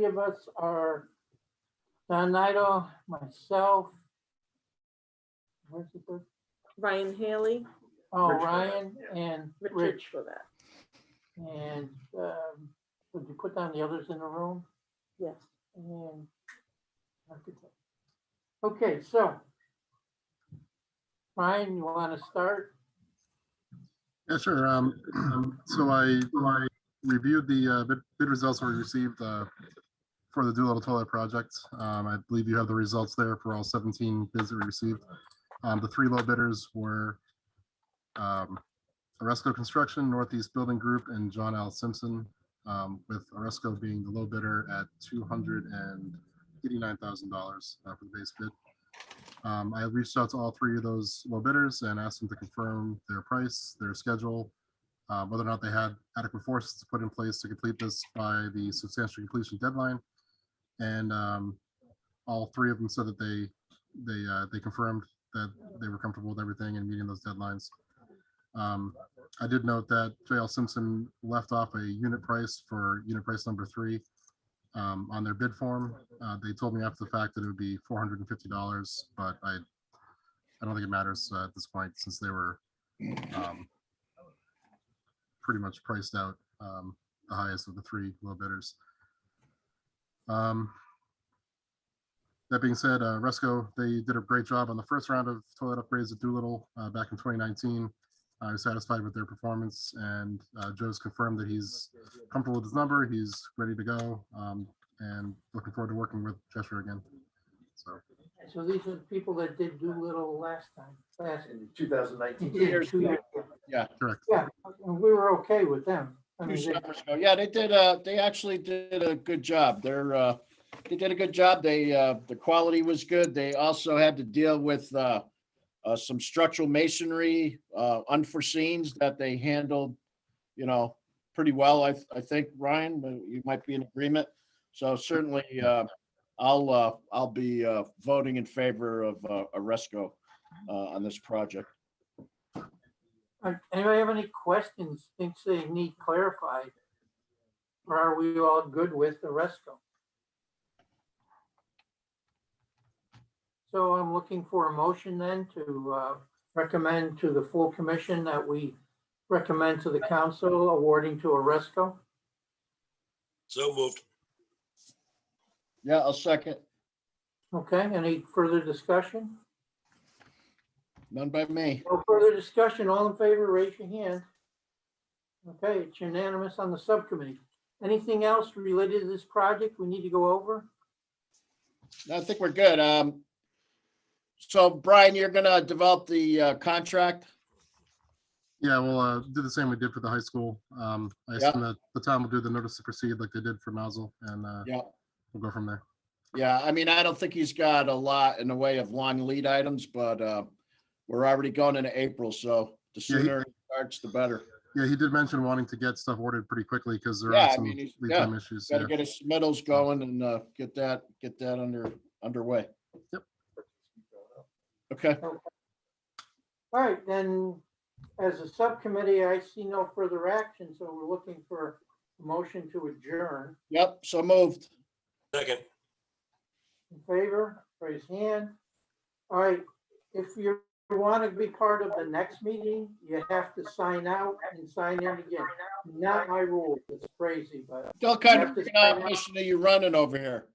three of us are Don Nido, myself. Where's the third? Ryan Haley, Oh, Rich. Ryan and Richard Rich. for that. And would you put down the others in the room? Yes. And architect. Okay, so Ryan, you want to start? Yeah, sure. So I reviewed the bid results we received for the Doolittle Toilet project. I believe you have the results there for all 17 bids that we received. The three low bidders were Oresco Construction, Northeast Building Group, and John L. Simpson, with Oresco being the low bidder at $289,000 for the base bid. I reached out to all three of those low bidders and asked them to confirm their price, their schedule, whether or not they had adequate forces to put in place to complete this by the substantial completion deadline. And all three of them said that they confirmed that they were comfortable with everything and meeting those deadlines. I did note that J.L. Simpson left off a unit price for unit price number 3 on their bid form. They told me after the fact that it would be $450, but I don't think it matters at this point since they were pretty much priced out, the highest of the three low bidders. That being said, Resco, they did a great job on the first round of toilet upgrades at Doolittle back in 2019. I was satisfied with their performance, and Joe's confirmed that he's comfortable with his number. He's ready to go, and looking forward to working with Cheshire again. So these are the people that did Doolittle last time. In 2019. 2 years. Yeah. Correct. Yeah, and we were okay with them. I Two mean, they- summers ago. Yeah, they actually did a good job. They did a good job. The quality was good. They also had to deal with some structural masonry unforeseens that they handled, pretty well. I think, Ryan, you might be in agreement. So certainly I'll be voting in favor of Oresco on this project. Anybody have any questions, thinks they need clarified? Or are we all good with the Resco? So I'm looking for a motion then to recommend to the full commission that we recommend to the council awarding to Oresco. So moved. Yeah, I'll second. Okay, any further discussion? None by me. No further discussion. All in favor, raise your hand. Okay, it's unanimous on the subcommittee. Anything else related to this project we need to go over? I think we're good. So Brian, you're gonna develop the contract? Yeah, we'll do the same we did for the high school. I assume that the town will do the notice to proceed like they did for Mazel, and Yeah. we'll go from there. Yeah, I mean, I don't think he's got a lot in the way of long lead items, but we're already going into April, so the Yeah, sooner it starts, the better. Yeah, he did mention wanting to get stuff ordered pretty quickly because there Yeah, are I some mean, he's- lead yeah, time issues. Got to Yeah. get his submittals going and get that underway. Yep. Okay. All right, then, as a subcommittee, I see no further action, so we're looking for a motion to adjourn. Yep. So moved. Second. In favor, raise hand. All right, if you want to be part of the next meeting, you have to sign out and sign in again. Not my rule, it's crazy, but. Still kind You of have to freaking out, sign out. listening to you running over here.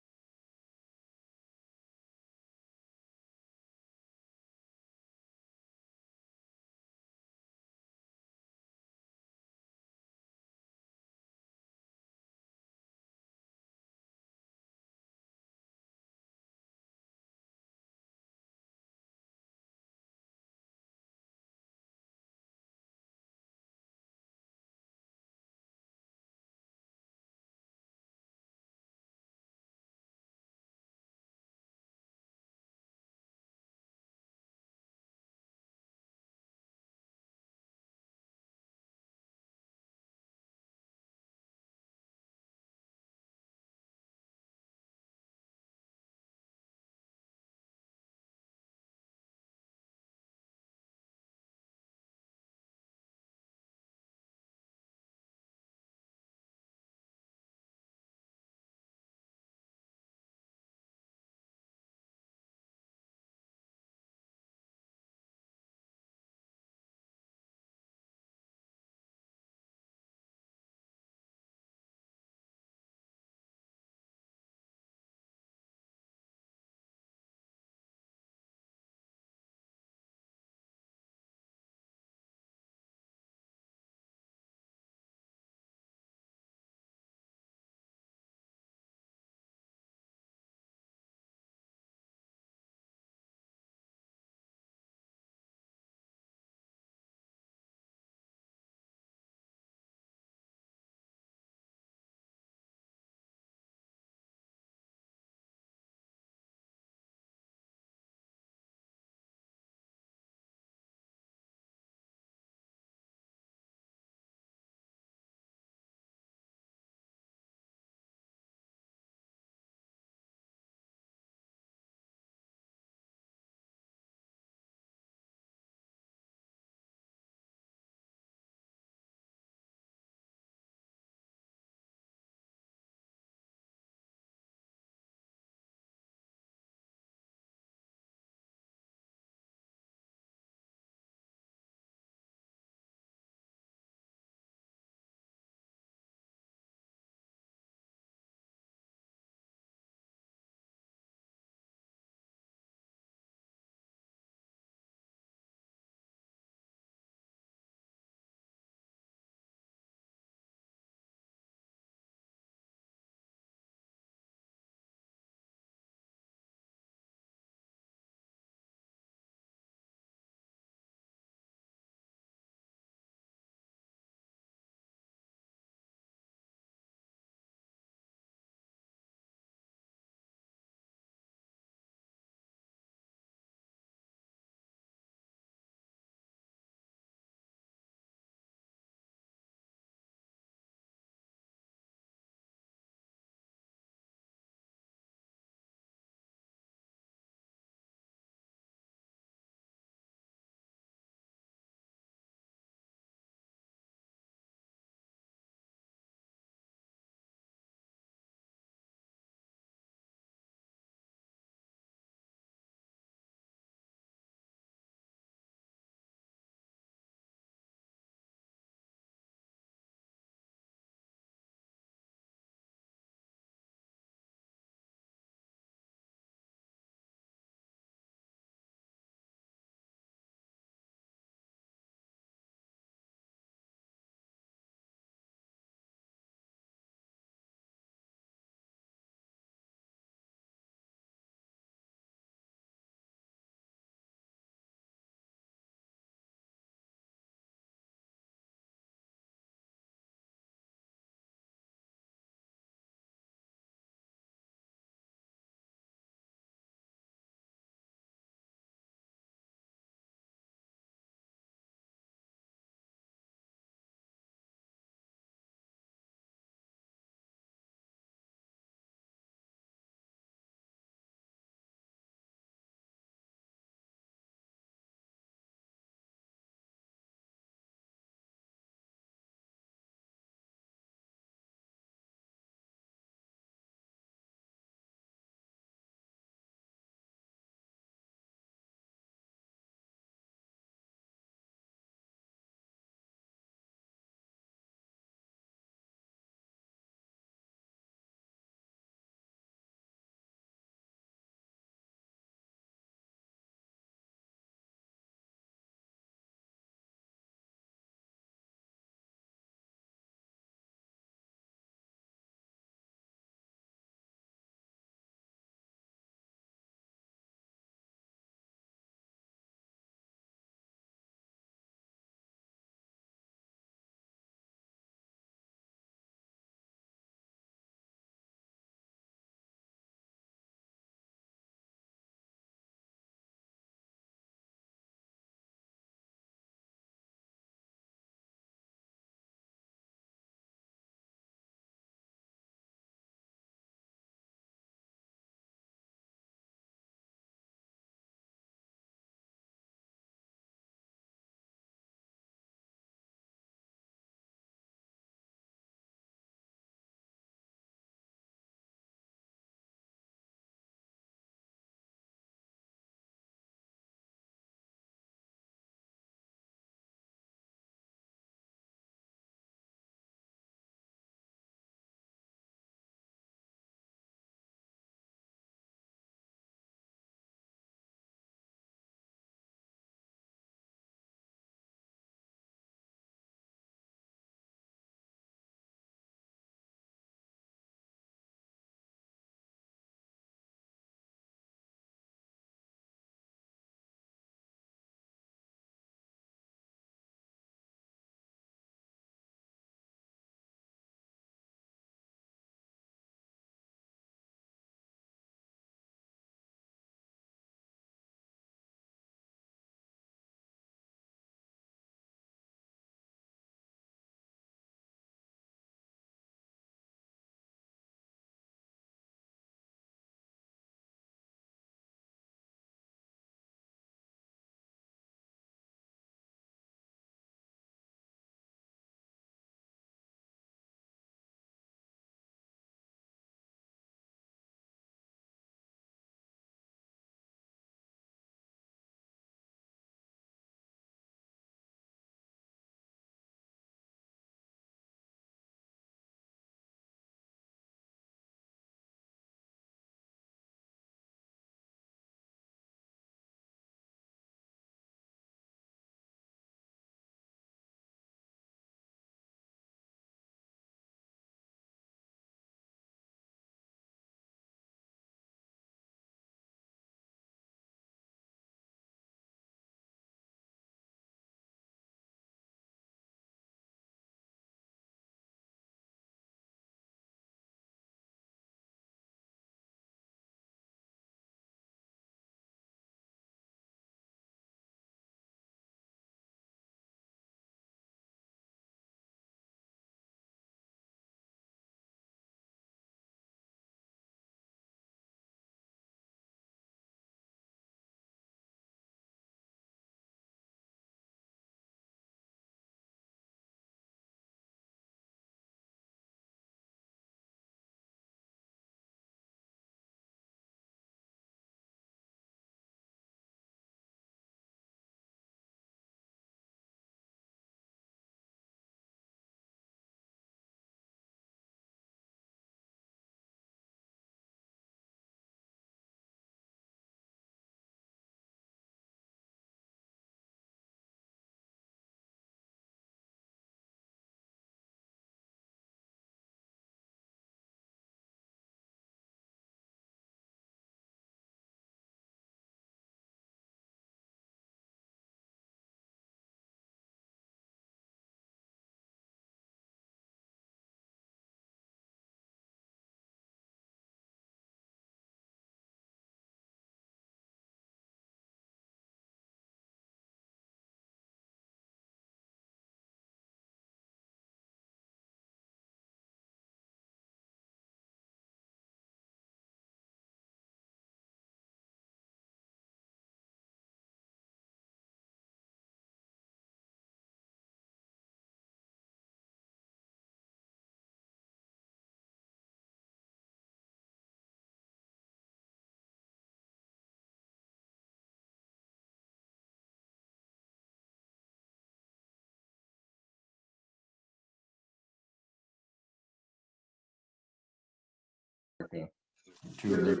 to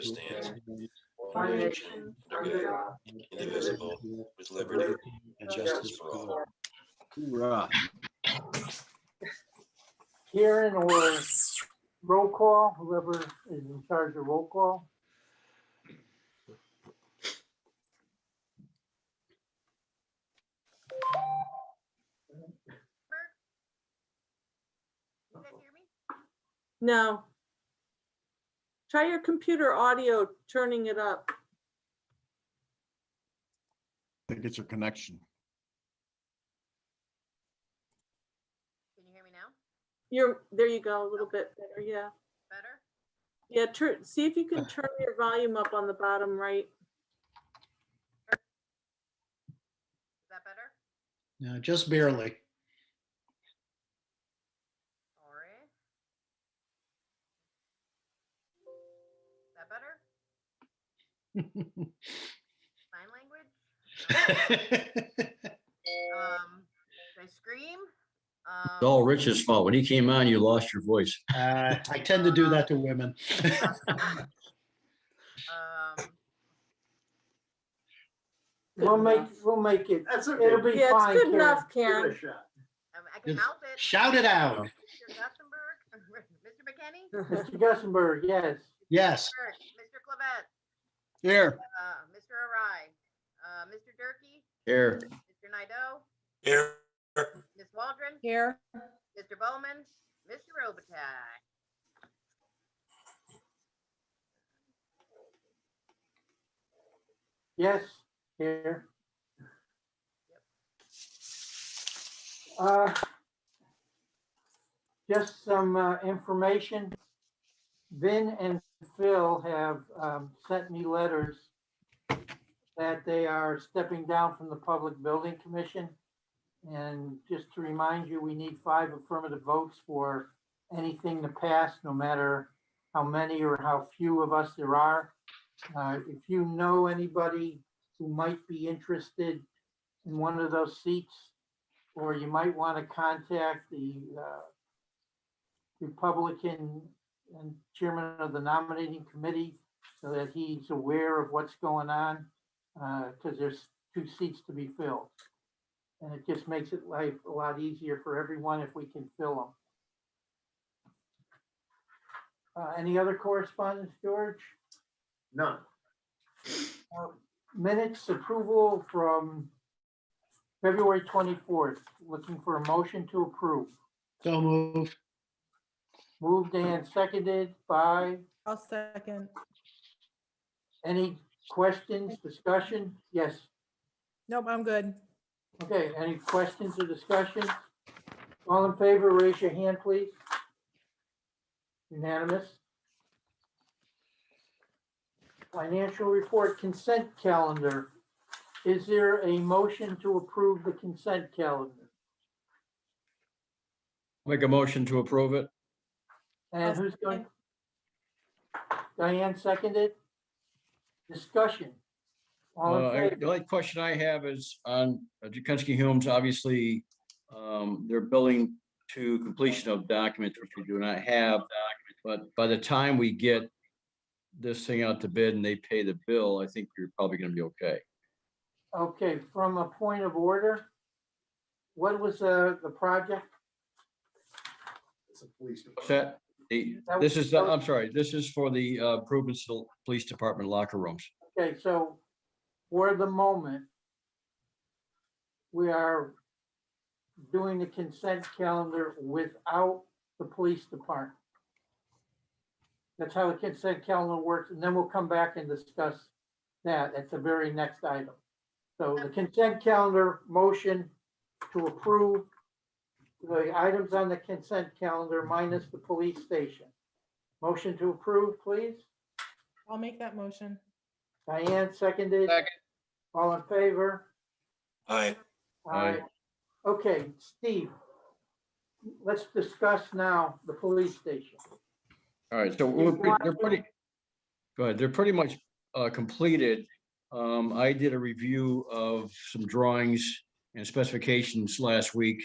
Stands one nation under God, indivisible, with liberty and justice for all. Hoorah. Karen or roll call, whoever is in charge of roll call. You guys hear me? No. Try your computer audio, turning it up. I think it's a connection. Can you hear me now? There you go, a little bit better, yeah. Better? Yeah, see if you can turn your volume up on the bottom right. Is that better? No, just barely. Sorry. Is that better? Sign language? Should I scream? It's all Rich's fault. When he came on, you lost your voice. I tend to do that to women. We'll make it. It'll be Yeah, it's fine, good Karen. enough, Karen. I can mouth it. Shout it out. Mr. Gussenberg, Mr. McKinney, Mr. Gussenberg, yes. Yes. Mr. Clavette, Here. Mr. Arai, Mr. Durkee, Here, Mr. Naidoo, Here, Ms. Waldron, Here. Mr. Bowman, Mr. Robitaille. Yes, here. Just some information. Vin and Phil have sent me letters that they are stepping down from the Public Building Commission. And just to remind you, we need 5 affirmative votes for anything to pass, no matter how many or how few of us there are. If you know anybody who might be interested in one of those seats, or you might want to contact the Republican and chairman of the nominating committee so that he's aware of what's going on, because there's 2 seats to be filled. And it just makes it life a lot easier for everyone if we can fill them. Any other correspondence, George? None. Minutes approval from February 24th. Looking for a motion to approve. So moved. Moved and seconded by, I'll second. any questions, discussion? Yes. Nope, I'm good. Okay, any questions or discussion? All in favor, raise your hand, please. Unanimous. Financial report consent calendar. Is there a motion to approve the consent calendar? make a motion to approve it. And who's going? Diane seconded. Discussion. All in The favor? only question I have is on Jukunsky Humes, obviously, they're building to completion of documents, which we do not have. But by the time we get this thing out to bid and they pay the bill, I think we're probably gonna be okay. Okay, from a point of order, what was the project? It's a police What's department. that? This is, I'm sorry, this is for the improvements to the police department locker rooms. Okay, so for the moment, we are doing the consent calendar without the police department. That's how the consent calendar works, and then we'll come back and discuss that at the very next item. So the consent calendar motion to approve the items on the consent calendar minus the police station. Motion to approve, please. I'll make that motion. Diane seconded. Second. All in favor? aye, Aye. Okay, Steve, let's discuss now the police station. All right, so they're pretty, go ahead, they're pretty much completed. I did a review of some drawings and specifications last week.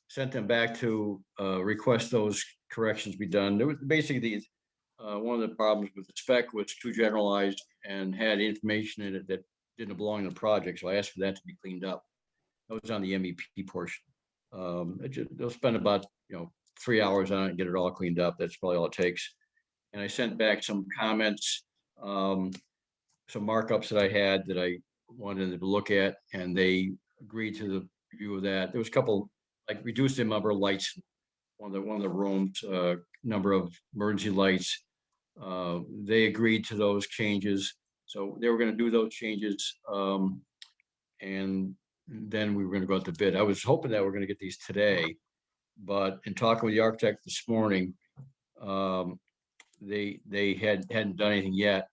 Sent them back to request those corrections be done. There was basically one of the problems with the spec was too generalized and had information in it that didn't belong in the project. So I asked for that to be cleaned up. That was on the MEP portion. They'll spend about, 3 hours on it and get it all cleaned up. That's probably all it takes. And I sent back some comments, some markups that I had that I wanted them to look at, and they agreed to the review of that. There was a couple, like reduced the number of lights, one of the rooms, number of emergency lights. They agreed to those changes. So they were gonna do those changes. And then we were gonna go out to bid. I was hoping that we're gonna get these today, but in talking with the architect this morning, they hadn't done anything yet.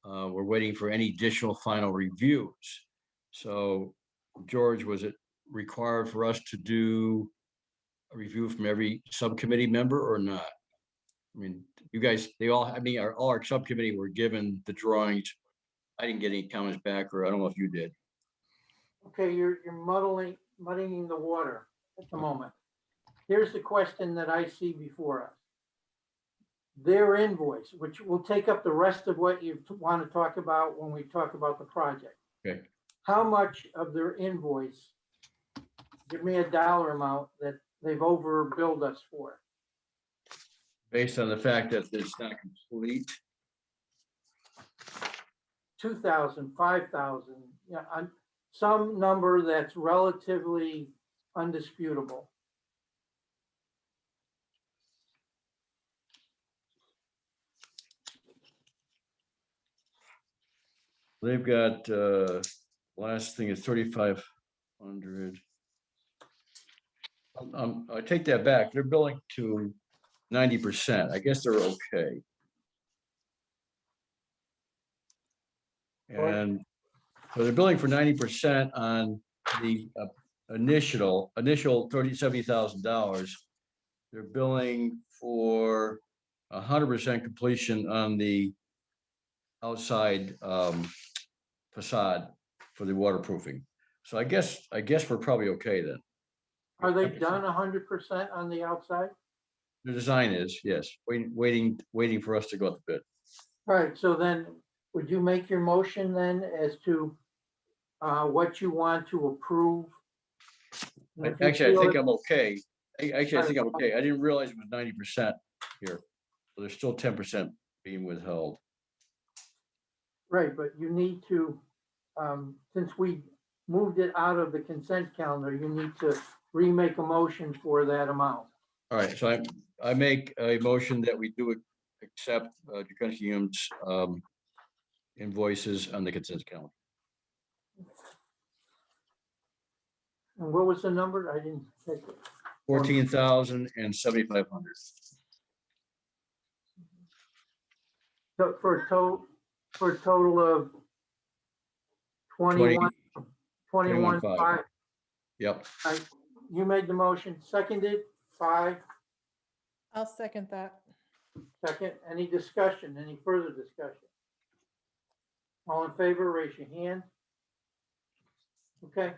We're waiting for any additional final reviews. So, George, was it required for us to do a review from every subcommittee member or not? I mean, you guys, all our subcommittee were given the drawings. I didn't get any comments back, or I don't know if you did. Okay, you're muddying the water at the moment. Here's the question that I see before us. Their invoice, which will take up the rest of what you want to talk about when we talk about the project. Okay. How much of their invoice, give me a dollar amount that they've overbilled us for? Based on the fact that it's not complete. 2,000, 5,000, some number that's relatively undisputable. They've got, last thing is 3,500. I take that back. They're billing to 90%. I guess they're okay. And so they're billing for 90% on the initial $70,000. They're billing for 100% completion on the outside facade for the waterproofing. So I guess we're probably okay then. Are they done 100% on the outside? The design is, yes, waiting for us to go out to bid. All right, so then would you make your motion then as to what you want to approve? And if you Actually, I feel think it- I'm okay. I think I'm okay. I didn't realize it was 90% here. So there's still 10% being withheld. Right, but you need to, since we moved it out of the consent calendar, you need to remake a motion for that amount. All right, so I make a motion that we do accept Hume's invoices on the consent calendar. And what was the number? I didn't take it. 14,000 and 7,500. So for a total of 21, 21,500. Yep. You made the motion, seconded, 5, I'll second that. second. Any discussion, any further discussion? All in favor, raise your hand. Okay,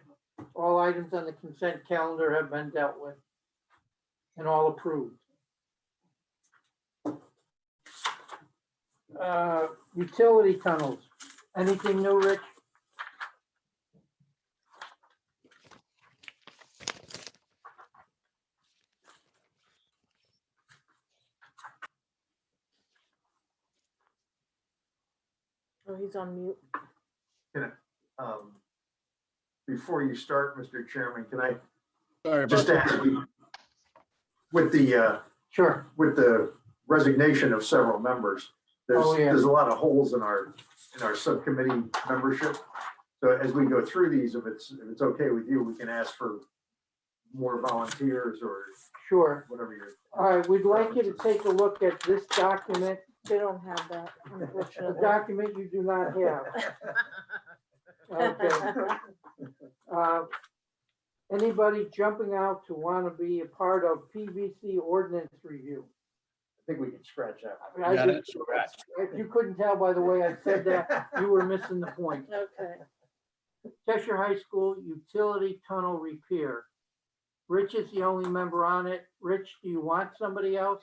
all items on the consent calendar have been dealt with and all approved. Utility tunnels, anything new, Rich? Oh, he's on mute. Before you start, Mr. Chairman, can I Sorry about just that. ask you, with the Sure. resignation of several members, Oh, yeah. there's a lot of holes in our subcommittee membership. So as we go through these, if it's okay with you, we can ask for more volunteers or Sure. whatever you're. All right, we'd like you to take a look at this document, They don't have that, the unfortunately. document you do not have. Okay. Anybody jumping out to want to be a part of PVC ordinance review? I think we can scratch that. I Yeah, did- that's correct. If you couldn't tell by the way I said that, you were missing the point. Okay. Cheshire High School utility tunnel repair. Rich is the only member on it. Rich, do you want somebody else?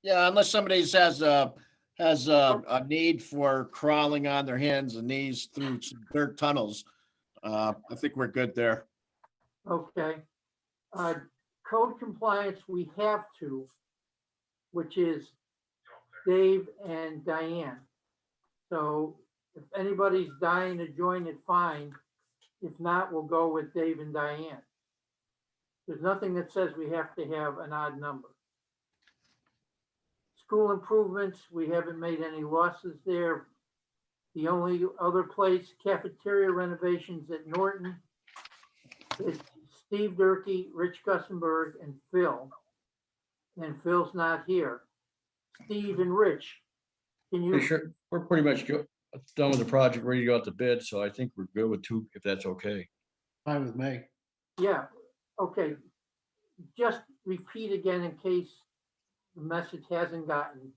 Yeah, unless somebody has has a need for crawling on their hands and knees through some dirt tunnels, I think we're good there. Okay. Code compliance, we have to, which is Dave and Diane. So if anybody's dying to join it, fine. If not, we'll go with Dave and Diane. There's nothing that says we have to have an odd number. School improvements, we haven't made any losses there. The only other place, cafeteria renovations at Norton, is Steve Durkee, Rich Gussenberg, and Phil. And Phil's not here. Steve and Rich, can you? Sure, we're pretty much done with the project, ready to go out to bid, so I think we're good with 2, if that's okay. Fine with me. Yeah, okay. Just repeat again in case the message hasn't gotten.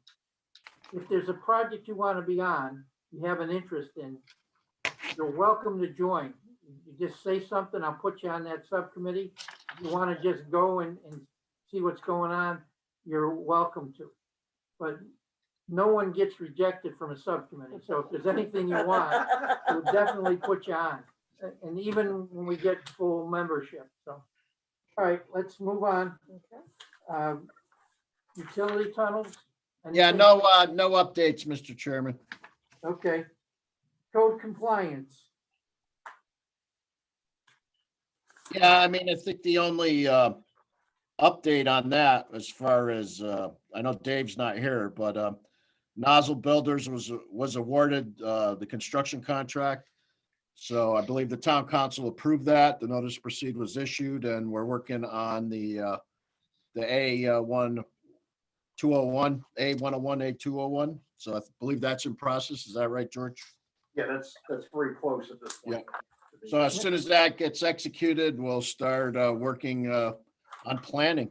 If there's a project you want to be on, you have an interest in, you're welcome to join. You just say something, I'll put you on that subcommittee. If you want to just go and see what's going on, you're welcome to. But no one gets rejected from a subcommittee. So if there's anything you want, we'll definitely put you on. And even when we get full membership, so. All right, let's move on. Utility tunnels? Yeah, Anything? no updates, Mr. Chairman. Okay. Code compliance. Yeah, I mean, I think the only update on that, as far as I know Dave's not here, but Nozzle Builders was awarded the construction contract. So I believe the town council approved that. The notice to proceed was issued, and we're working on the A1 201, A101, A201. So I believe that's in process. Is that right, George? Yeah, that's very close at this point. So as soon as that gets executed, we'll start working on planning.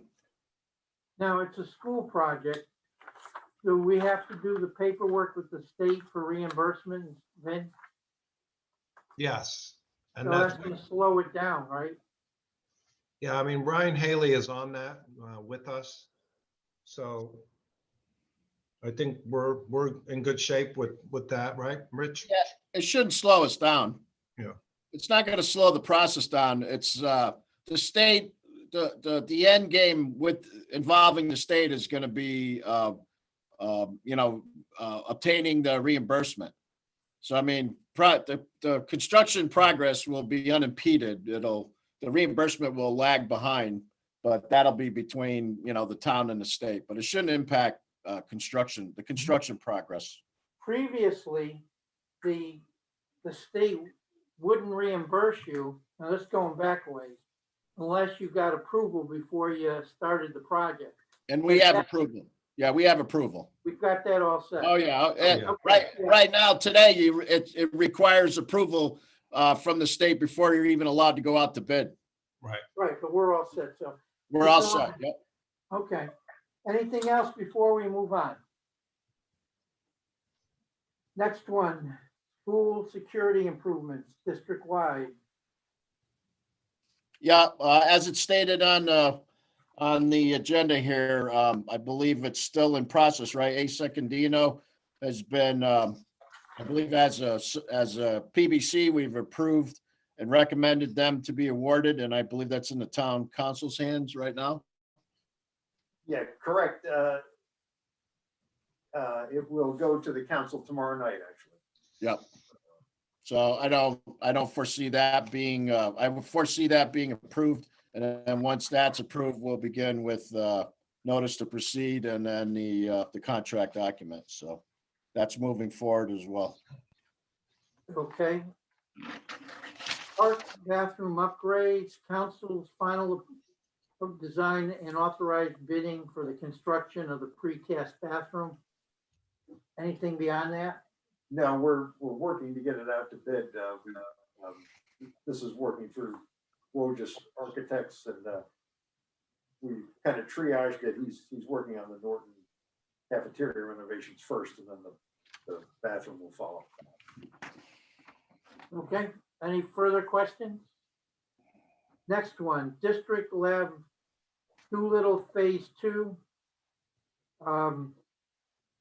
Now, it's a school project. Do we have to do the paperwork with the state for reimbursement, Vin? Yes. And So that's gonna slow it down, right? yeah, I mean, Ryan Haley is on that with us. So I think we're in good shape with that, right, Rich? Yeah, it shouldn't slow us down. Yeah. It's not going to slow the process down. It's the state, the end game with involving the state is going to be, obtaining the reimbursement. So, I mean, the construction progress will be unimpeded. The reimbursement will lag behind, but that'll be between, the town and the state, but it shouldn't impact the construction progress. Previously, the state wouldn't reimburse you, now this is going back a ways, unless you got approval before you started the project. And we have approval. Yeah, we have approval. We've got that all set. Oh, yeah. yeah. Right now, today, it requires approval from the state before you're even allowed to go out to bid. Right, but we're all set, so. We're all set. Yep. Okay. Anything else before we move on? Next one, school security improvements, district-wide. Yeah, as it's stated on the agenda here, I believe it's still in process, right? A Secondino has been, I believe as a PBC, we've approved and recommended them to be awarded, and I believe that's in the town council's hands right now. Yeah, correct. It will go to the council tomorrow night, actually. Yep. So I don't foresee that being, I would foresee that being approved. And then once that's approved, we'll begin with notice to proceed and then the contract document. So that's moving forward as well. Okay. Park bathroom upgrades, council's final design and authorized bidding for the construction of the precast bathroom. Anything beyond that? No, we're working to get it out to bid. This is working through Wojcik Architects, and we kind of triaged it. He's working on the Norton cafeteria renovations first, and then the bathroom will follow. Okay, any further questions? Next one, District Lab Doolittle Phase 2.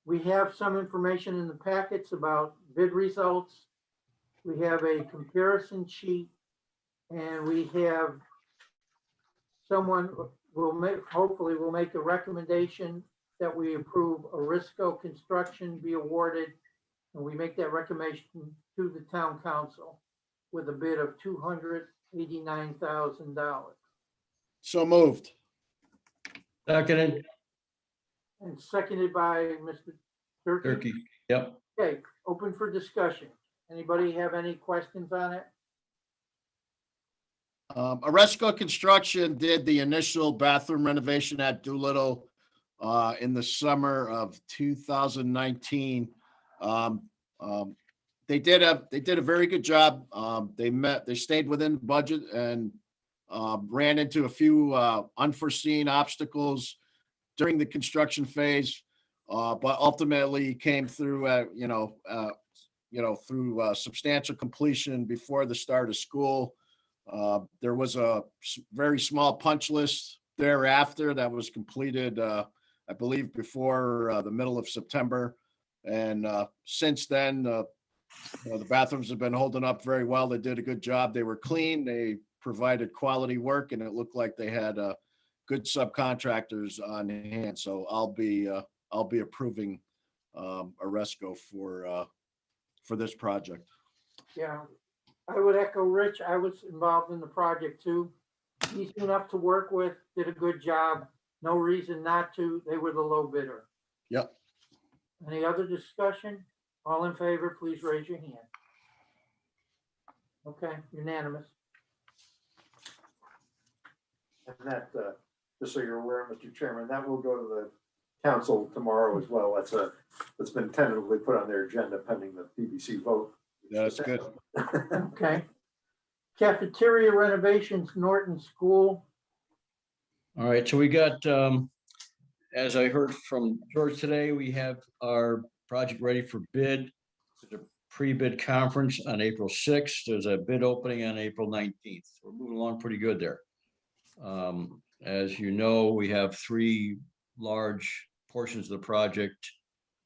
We have some information in the packets about bid results. We have a comparison sheet, and we have someone hopefully will make a recommendation that we approve Arisco Construction be awarded, and we make that recommendation to the town council with a bid of $289,000. So moved. Seconded, And seconded by Mr. Turkey. Turkey. Yep. Okay, open for discussion. Anybody have any questions on it? Aresco Construction did the initial bathroom renovation at Doolittle in the summer of 2019. They did a very good job. They stayed within budget and ran into a few unforeseen obstacles during the construction phase, but ultimately came through, through substantial completion before the start of school. There was a very small punch list thereafter that was completed, I believe, before the middle of September. And since then, the bathrooms have been holding up very well. They did a good job. They were clean. They provided quality work, and it looked like they had good subcontractors on hand. So I'll be approving Aresco for this project. Yeah, I would echo Rich. I was involved in the project too. Easy enough to work with, did a good job. No reason not to. They were the low bidder. Yep. Any other discussion? All in favor, please raise your hand. Okay, unanimous. And that, just so you're aware, Mr. Chairman, that will go to the council tomorrow as well. That's been tentatively put on their agenda pending the PBC vote. That's good. Okay. Cafeteria Renovations, Norton School. All right, so we got, as I heard from George today, we have our project ready for bid. There's a pre-bid conference on April 6th. There's a bid opening on April 19th. We're moving along pretty good there. As you know, we have 3 large portions of the project,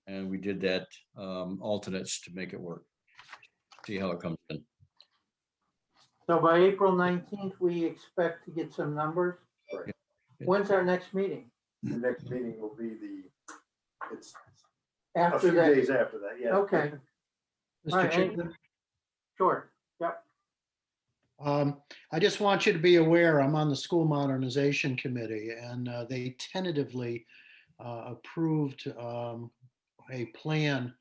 and we did that alternates to make it work. See how it comes in. So by April 19th, we expect to get some numbers. Right. When's our next meeting? The next meeting will be it's a After few that? days after that, yeah. Okay, Mr. Right, Chairman, sure. Yep. I just want you to be aware, I'm on the School Modernization Committee, and they tentatively approved a plan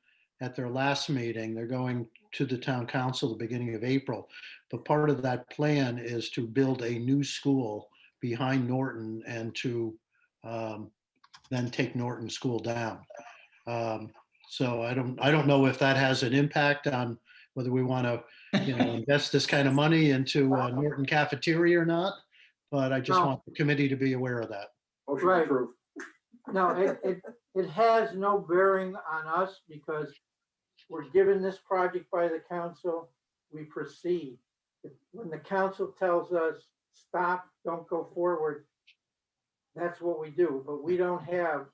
at their last meeting. They're going to the town council the beginning of April. But part of that plan is to build a new school behind Norton and to then take Norton School down. So I don't know if that has an impact on whether we want to, invest this kind of money into Norton Cafeteria or not. But I just No. want the committee to be aware of that. Motion Right. approved. No, it has no bearing on us because we're given this project by the council, we proceed. When the council tells us, stop, don't go forward, that's what we do, but we don't have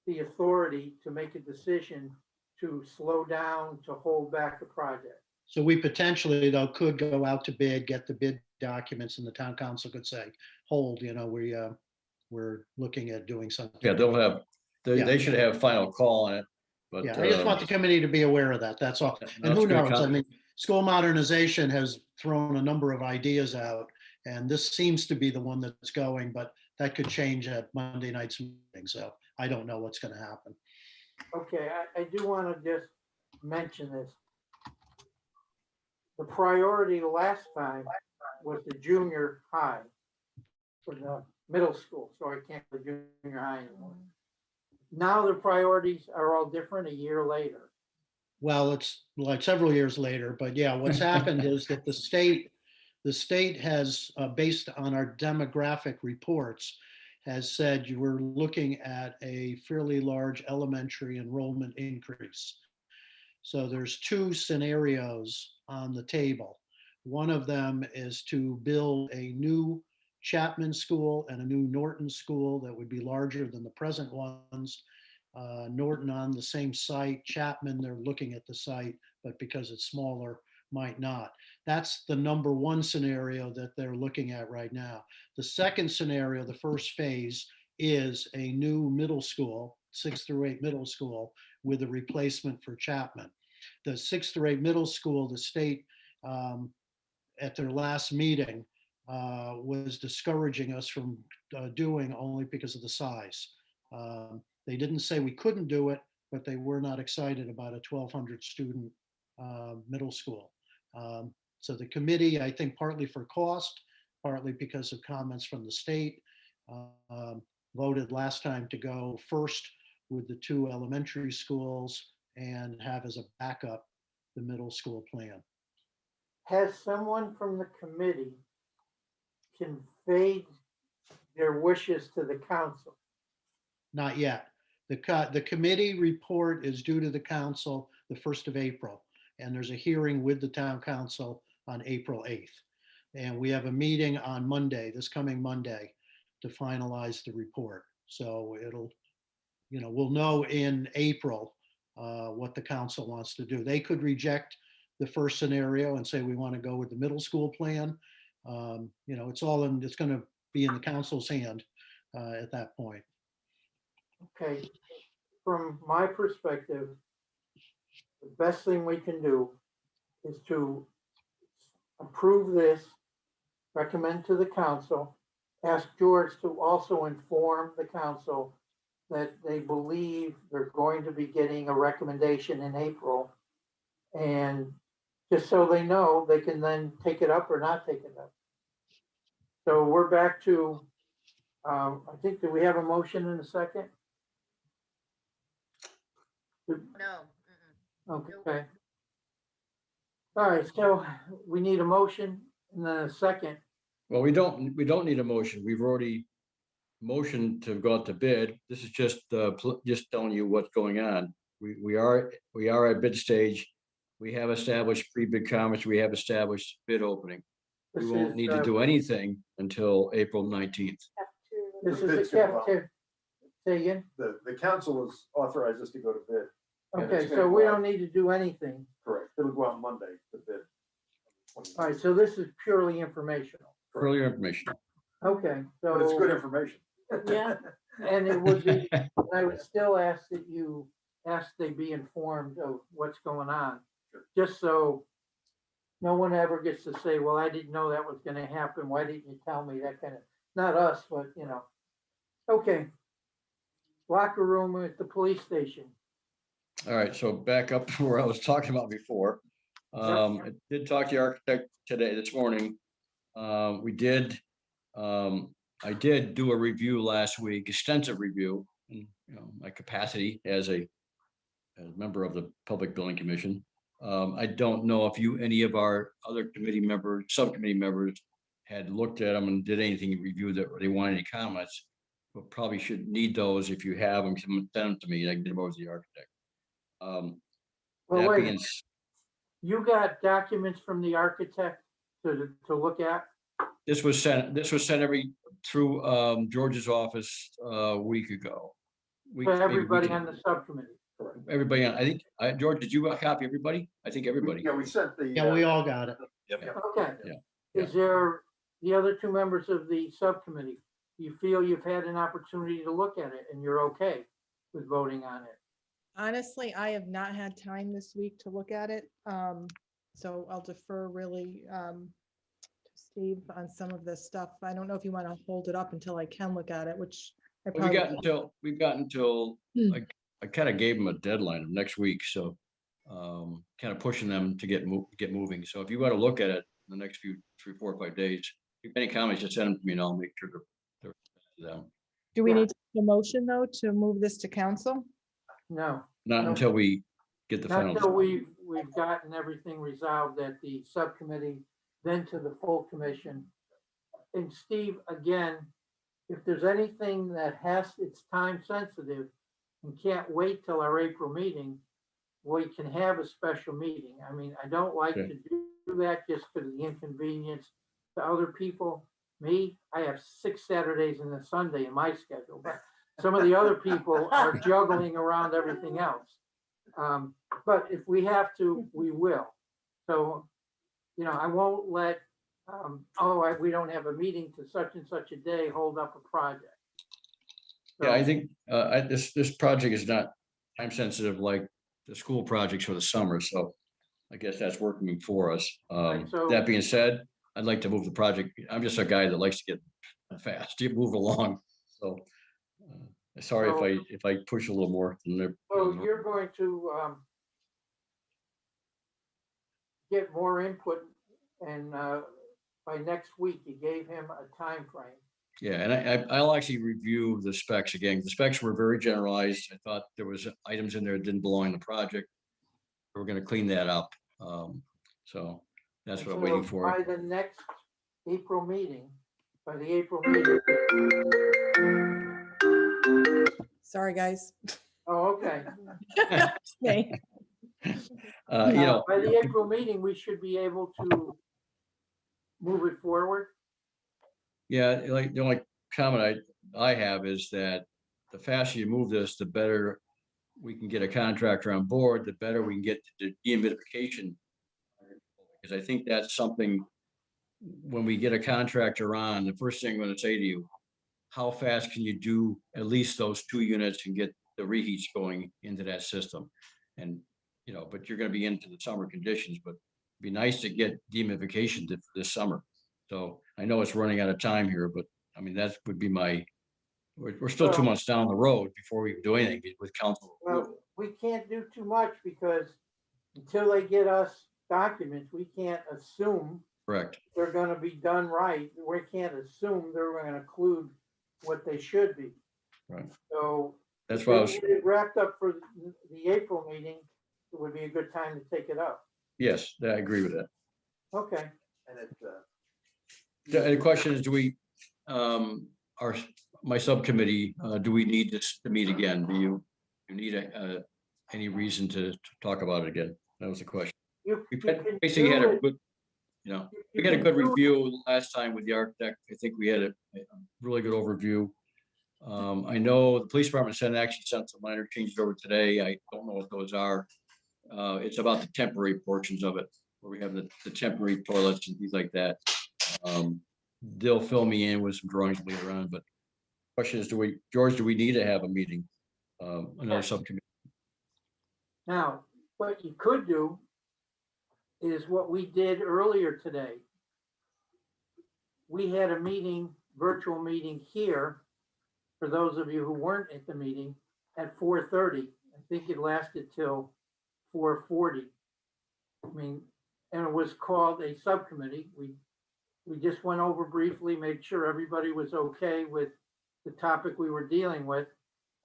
the authority to make a decision to slow down, to hold back the project. So we potentially, though, could go out to bid, get the bid documents, and the town council could say, hold, we're looking at doing something. Yeah, they'll have, Yeah. they should have final call on it, but. Yeah, I just want the committee to be aware of that, that's all. And who knows, I mean, school modernization has thrown a number of ideas out, and this seems to be the one that's going, but that could change at Monday night's meeting, so I don't know what's gonna happen. Okay, I do want to just mention this. The priority last time was the junior high for the middle school, so I can't do junior high anymore. Now the priorities are all different a year later. Well, it's like several years later, but yeah, what's happened is that the state has, based on our demographic reports, has said you were looking at a fairly large elementary enrollment increase. So there's 2 scenarios on the table. One of them is to build a new Chapman School and a new Norton School that would be larger than the present ones. Norton on the same site. Chapman, they're looking at the site, but because it's smaller, might not. That's the number one scenario that they're looking at right now. The second scenario, the first phase, is a new middle school, 6th through 8 middle school, with a replacement for Chapman. The 6th through 8 middle school, the state, at their last meeting, was discouraging us from doing only because of the size. They didn't say we couldn't do it, but they were not excited about a 1,200 student middle school. So the committee, I think partly for cost, partly because of comments from the state, voted last time to go first with the 2 elementary schools and have as a backup the middle school plan. Has someone from the committee conveyed their wishes to the council? Not yet. The committee report is due to the council the 1st of April, and there's a hearing with the town council on April 8th. And we have a meeting on Monday, this coming Monday, to finalize the report. So it'll, we'll know in April what the council wants to do. They could reject the first scenario and say we want to go with the middle school plan. It's going to be in the council's hand at that point. Okay, from my perspective, the best thing we can do is to approve this, recommend to the council, ask George to also inform the council that they believe they're going to be getting a recommendation in April. And just so they know, they can then take it up or not take it up. So we're back to, I think, do we have a motion in a second? No. Okay. All right, so we need a motion and then a second. Well, we don't need a motion. We've already motioned to go out to bid. This is just telling you what's going on. We are at bid stage. We have established pre-bid comments. We have established bid opening. We won't need to do anything until April 19th. This is a cafeteria. Say again? The council has authorized us to go to bid. And Okay, it's gonna so go we out- don't need to do anything. Correct. It'll go out Monday, the bid. All right, so this is purely informational. Earlier information. Okay, But it's good so, information. Yeah. and it would be, I would still ask that you they be informed of what's going on. Just so no one ever gets to say, well, I didn't know that was gonna happen. Why didn't you tell me? That kind of, not us, but Okay. Locker room at the police station. All right, so back up to where I was talking about before. I did talk to the architect this morning. I did do a review last week, extensive review, in my capacity as a member of the Public Building Commission. I don't know if any of our other subcommittee members had looked at them and did anything review that they want any comments. But probably should need those. If you have them, send them to me. I can get them over to the architect. Well, That wait, being you got documents from the architect to look at? This was sent through George's office a week ago. For everybody on the subcommittee. Everybody on, I think, George, did you copy everybody? I think everybody. Yeah, we sent the. Yeah, we all got it. Okay. Yeah. Is there the other 2 members of the subcommittee? You feel you've had an opportunity to look at it and you're okay with voting on it? Honestly, I have not had time this week to look at it. So I'll defer really to Steve on some of this stuff. I don't know if you want to hold it up until I can look at it, which I We've probably. got until I kind of gave them a deadline of next week, so kind of pushing them to get moving. So if you want to look at it in the next 3, 4, or 5 days, if any comments, just send them to me and I'll make sure they're to them. Do we Yeah. need a motion though to move this to council? No. Not No. until we get the Not final. until we've gotten everything resolved at the subcommittee, then to the full commission. And Steve, again, if there's anything that it's time sensitive and can't wait till our April meeting, we can have a special meeting. I mean, I don't like Okay. to do that just for the inconvenience to other people. Me, I have 6 Saturdays and a Sunday in my schedule, but some of the other people are juggling around everything else. But if we have to, we will. So, I won't let, we don't have a meeting to such and such a day, hold up a project. Yeah, I So, think this project is not time sensitive like the school projects for the summer, so I guess that's working for us. Right, so- That being said, I'd like to move the project. I'm just a guy that likes to get fast, to move along. So sorry if I push a little more than they're. So you're going to get more input and by next week, you gave him a time frame. Yeah, and I'll actually review the specs again. The specs were very generalized. I thought there was items in there that didn't belong in the project. We're gonna clean that up. So that's what I'm waiting So for. by the next April meeting, by the April meeting, Sorry, guys. oh, okay. Me. By the April meeting, we should be able to move it forward. Yeah, like the only comment I have is that the faster you move this, the better we can get a contractor on board, the better we can get the dehumidification. Because I think that's something, when we get a contractor on, the first thing I'm gonna say to you, how fast can you do at least those 2 units and get the reheats going into that system? And, but you're gonna be into the summer conditions, but it'd be nice to get dehumidification this summer. So I know it's running out of time here, but I mean, that would be we're still 2 months down the road before we do anything with council. Well, we can't do too much because until they get us documents, we can't assume Correct. they're gonna be done right. We can't assume they're gonna include what they should be. Right. So That's if why I they was, get it wrapped up for the April meeting, it would be a good time to take it up. yes, I agree with that. Okay. And it, The question is, do we, my subcommittee, do we need this to meet again? Do you need any reason to talk about it again? That was the question. We basically had a good, we had a good review last time with the architect. I think we had a really good overview. I know the police department actually sent some minor changes over today. I don't know what those are. It's about the temporary portions of it, where we have the temporary toilets and things like that. They'll fill me in with some drawings later on, but question is, George, do we need to have a meeting? Another subcommittee? Now, what you could do is what we did earlier today. We had a meeting, virtual meeting here, for those of you who weren't at the meeting, at 4:30. I think it lasted till 4:40. I mean, and it was called a subcommittee. We just went over briefly, made sure everybody was okay with the topic we were dealing with,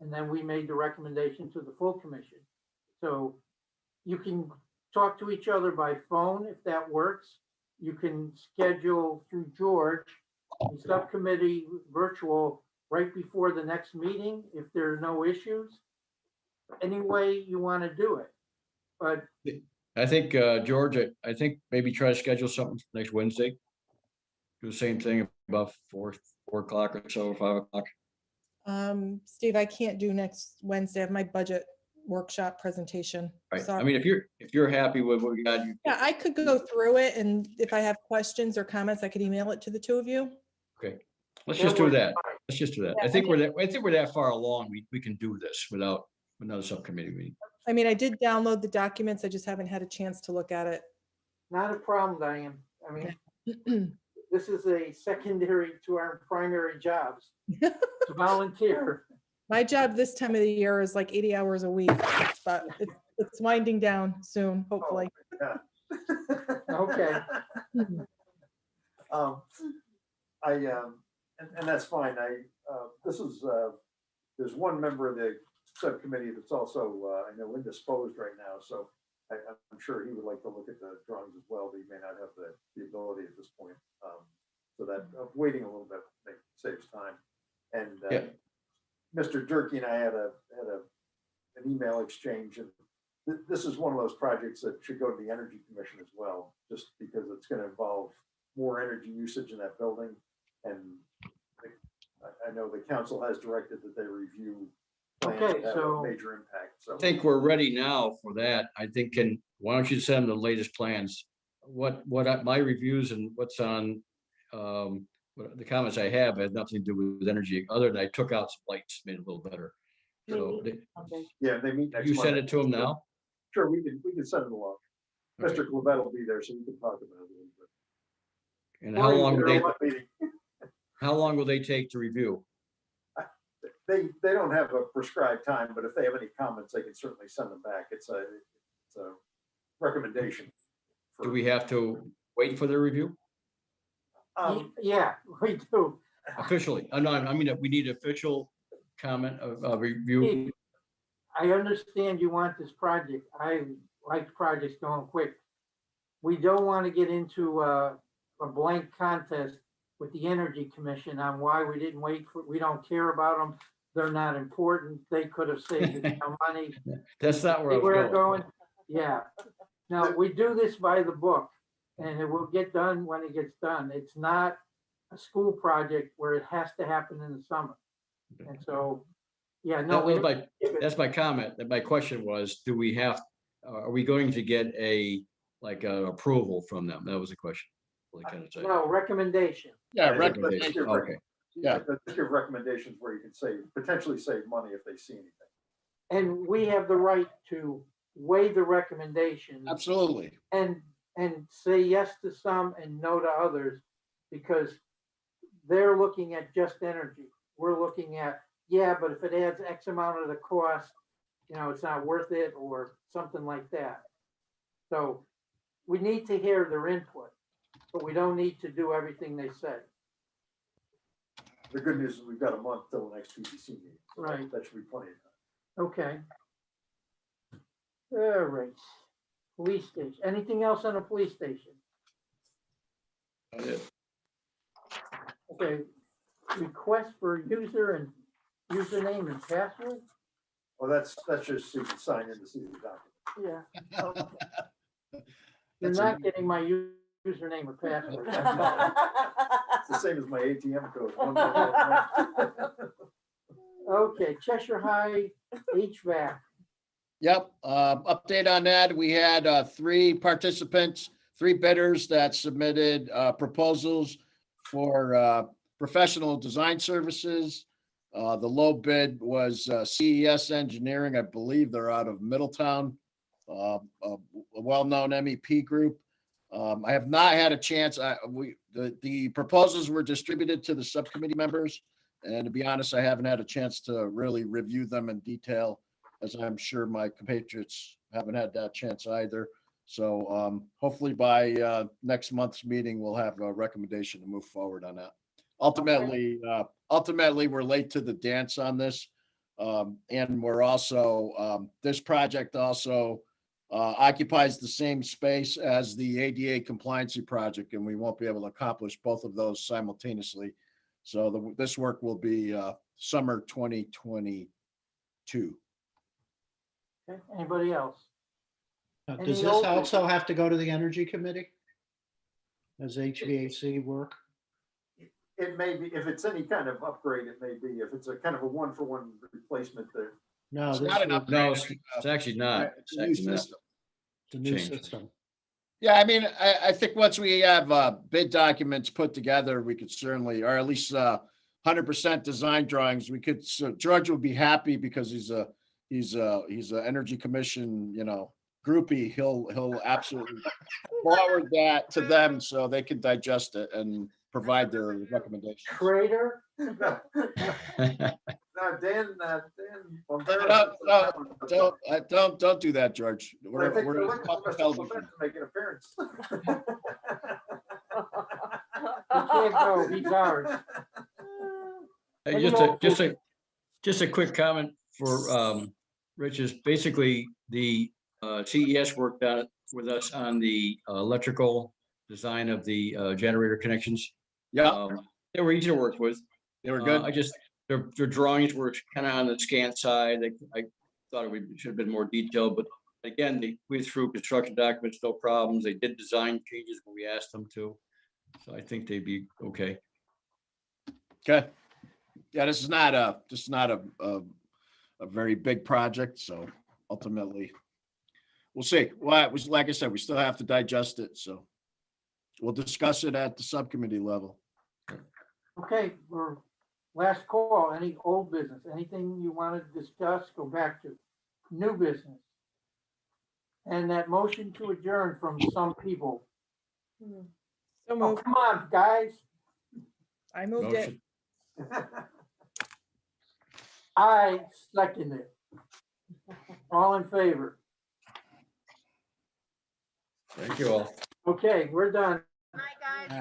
and then we made the recommendation to the full commission. So you can talk to each other by phone if that works. You can schedule through George a subcommittee virtual right before the next meeting if there are no issues. Any way you want to do it. But I think, George, I think maybe try to schedule something for next Wednesday. Do the same thing about 4 o'clock or so, 5 o'clock. Steve, I can't do next Wednesday. I have my budget workshop presentation. Right. I Sorry. mean, if you're happy with what we got, Yeah, I could go through it, and if I have questions or comments, I could email it to the 2 of you. okay, let's just do that. Let's just do that. Yeah, I think we're that far along. We can do this without another subcommittee meeting. I mean, I did download the documents. I just haven't had a chance to look at it. not a problem, Diane. I mean, this is a secondary to our primary jobs. To volunteer. My job this time of the year is like 80 hours a week, but it's winding down soon, hopefully. Okay. And that's fine. There's one member of the subcommittee that's also, I know, indisposed right now, so I'm sure he would like to look at the drawings as well, but he may not have the ability at this point. So that waiting a little bit saves time. And Mr. Durkee and I had an email exchange, and this is one of those projects that should go to the Energy Commission as well, just because it's going to involve more energy usage in that building. And I know the council has directed that they review plans Okay, that have so- a major impact, so. I think we're ready now for that. I think, why don't you send the latest plans? My reviews and what's on, the comments I have had nothing to do with energy, other than I took out some lights, made it a little better. So, Okay. Yeah, they meet next you send Monday. it to them now? Sure, we can send it along. Okay. Mr. Clevet will be there, so we can talk about it a little bit. And how long will They're they, in one meeting. how long will they take to review? They don't have a prescribed time, but if they have any comments, they can certainly send them back. It's a recommendation. for- Do we have to wait for their review Yeah, we do. officially? No, I mean, we need official comment of review. Steve, I understand you want this project. I like projects going quick. We don't want to get into a blank contest with the Energy Commission on why we didn't wait for, we don't care about them. They're not important. They could have saved the town money. That's not where I See where was I'm going. going? Yeah. No, we do this by the book and it will get done when it gets done. It's not a school project where it has to happen in the summer. And so, yeah, no. That was we- that's my comment. That my question was, do we have, are we going to get an approval from them? That was the question. Really kind of say. No, recommendation. Yeah, I think let's just recommendation. give Okay. Yeah. Let's give recommendations where you can potentially save money if they see anything. And we have the right to weigh the recommendations Absolutely. and say yes to some and no to others, because they're looking at just energy. We're looking at, yeah, but if it adds X amount of the cost, it's not worth it or something like that. So we need to hear their input, but we don't need to do everything they say. The good news is we've got a month till the next PPC meeting. so Right. That should be plenty of time. Okay. All right. Police station. Anything else on the police station? That's it. Okay. Request for user and username and password? Well, that's just so you can sign in to see the document. Yeah. Okay. You're That's not getting my username or password. It's the same as my ATM code. 111. Okay, Cheshire High HVAC. Yep, update on that. We had 3 participants, 3 bidders that submitted proposals for professional design services. The low bid was CES Engineering. I believe they're out of Middletown, a well-known MEP group. I have not had a chance. The proposals were distributed to the subcommittee members. And to be honest, I haven't had a chance to really review them in detail, as I'm sure my compatriots haven't had that chance either. So hopefully by next month's meeting, we'll have a recommendation to move forward on that. Ultimately, we're late to the dance on this. And we're also, this project also occupies the same space as the ADA compliancy project, and we won't be able to accomplish both of those simultaneously. So this work will be summer 2022. Okay, anybody else? Does Any this old- also have to go to the Energy Committee? As HVAC work? It may be, if it's any kind of upgrade, it may be, if it's a kind of a one-for-one replacement there. No, It's this not an would- upgrade. No, it's actually not. It's a new system. it's a new change. system. Yeah, I mean, I think once we have bid documents put together, we could certainly, or at least 100% design drawings, we could, so George would be happy because he's a Energy Commission, groupie. He'll absolutely forward that to them so they can digest it and provide their recommendations. Trader? No, Dan. Don't do that, George. I We're think they're on looking for public Mr. television. Clement to make an appearance. He can't go, he's ours. Hey, Any old Just a quick comment for Rich is basically the CES worked out with us on the electrical design of the generator connections. Yeah, They were easy to work with. they were good. Their drawings were kind of on the scant side. I thought it should have been more detailed, but again, they went through construction documents, no problems. They did design changes when we asked them to. So I think they'd be okay. Okay. yeah, this is not a very big project, so ultimately, we'll see. Well, it was, like I said, we still have to digest it, so we'll discuss it at the subcommittee level. Okay, we're last call, any old business, anything you want to discuss, go back to new business. And that motion to adjourn from some people. So Oh, moved. come on, guys. I moved it. Motion. I second it. All in favor? Thank you all. Okay, we're done.